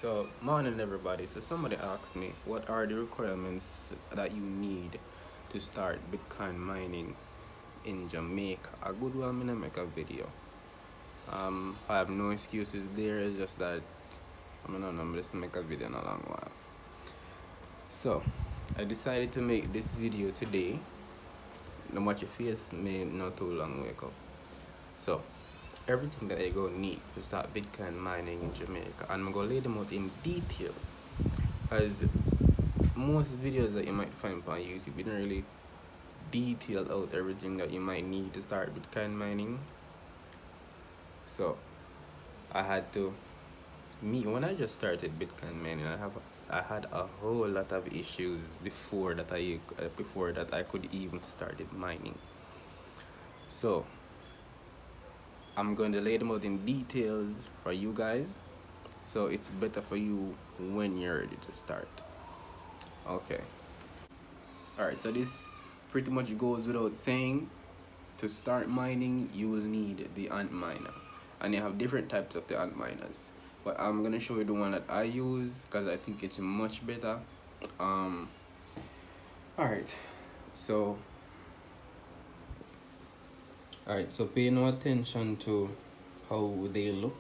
So, morning everybody. So, somebody asked me, what are the requirements that you need to start Bitcoin mining in Jamaica? A good one, I'm gonna make a video. I have no excuses there, it's just that I'm just make a video in a long while. So, I decided to make this video today. No matter your face may not too long wake up. So, everything that I go need to start Bitcoin mining in Jamaica, and I'm gonna lay them out in details. As most videos that you might find on YouTube, you don't really detail out everything that you might need to start Bitcoin mining. So I had to when I just started Bitcoin mining, I had a whole lot of issues before that I could even started mining. So I'm going to lay them out in details for you guys, so it's better for you when you're ready to start. Okay. Alright, so this pretty much goes without saying. To start mining, you will need the ant miner, and you have different types of the ant miners. But I'm gonna show you the one that I use because I think it's much better. All right, so pay no attention to how they look.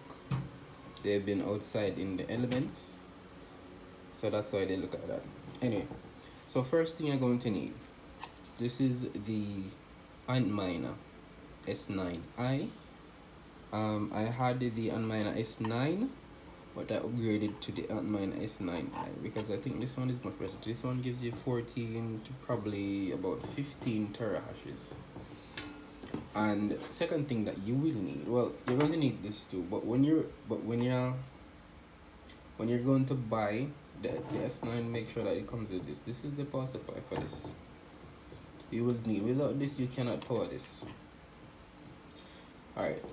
They've been outside in the elements, so that's why they look like that. Anyway, so first thing you're going to need, this is the ant miner S9i. I had the Antminer S9, but I upgraded to the Antminer S9i because I think this one is much better. This one gives you 14 to probably about 15 terahashes. And second thing that you will need, well, you're going to need this too, but when you're going to buy the S9, make sure that it comes with this. This is the power supply for this. You will need, without this you cannot power this. Alright,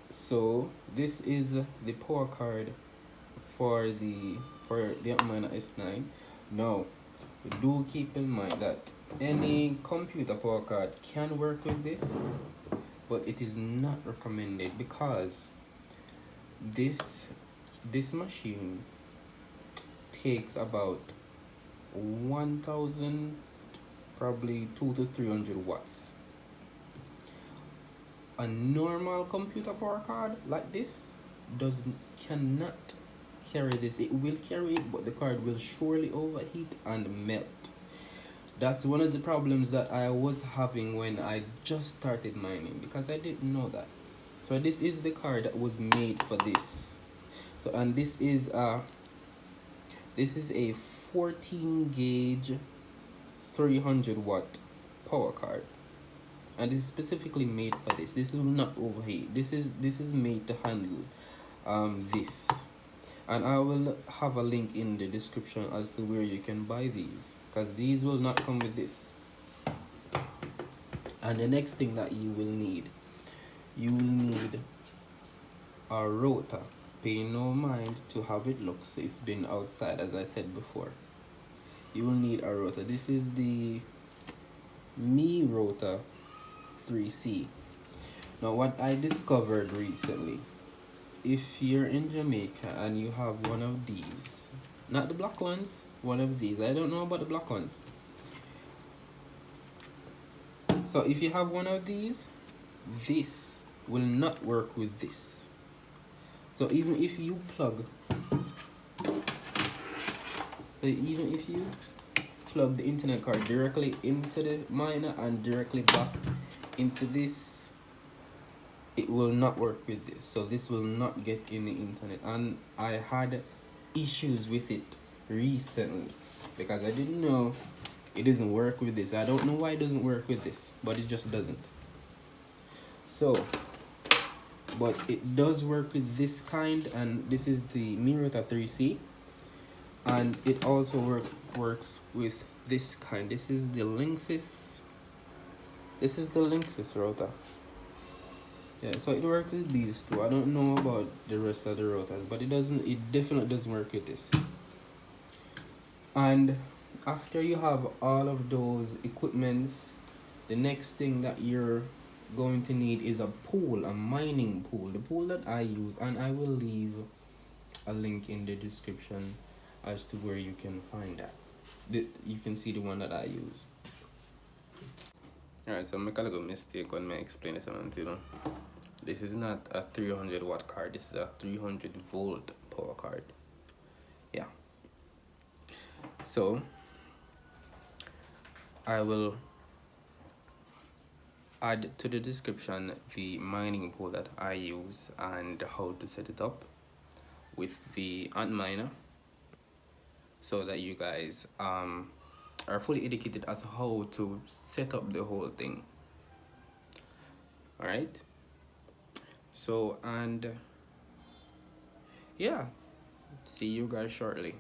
so this is the power card for the Antminer S9. Now, do keep in mind that any computer power card can work with this, but it is not recommended because this machine takes about 1000, probably 200 to 300 watts. A normal computer power card like this cannot carry this. It will carry it, but the card will surely overheat and melt. That's one of the problems that I was having when I just started mining, because I didn't know that. So this is the card that was made for this. So, and this is a 14 gauge 300 watt power card, and this is specifically made for this. This will not overheat. This is made to handle this, and I will have a link in the description as to where you can buy these, because these will not come with this. And the next thing that you will need a rotor. Pay no mind to how it looks. It's been outside, as I said before. You will need a rotor. This is the Mi rotor 3C. Now, what I discovered recently, if you're in Jamaica and you have one of these, not the black ones, one of these, I don't know about the black ones. So if you have one of these, this will not work with this. So even if you plug the internet card directly into the miner and directly back into this, it will not work with this. So this will not get in the internet, and I had issues with it recently because I didn't know it doesn't work with this. I don't know why it doesn't work with this, but it just doesn't. So, but it does work with this kind, and this is the Mirota 3C, and it also works with this kind. This is the Linksys. This is the Linksys router. Yeah, so it works with these two. I don't know about the rest of the routers, but it definitely doesn't work with this. And after you have all of those equipments, the next thing that you're going to need is a pool, a mining pool. The pool that I use, and I will leave a link in the description as to where you can find that. You can see the one that I use. Alright, so I make a little mistake when I explain this one to you. This is not a 300 watt card, this is a 300 volt power card. Yeah. So I will add to the description the mining pool that I use and how to set it up with the ant miner, so that you guys are fully educated as how to set up the whole thing. All right, so and yeah, see you guys shortly.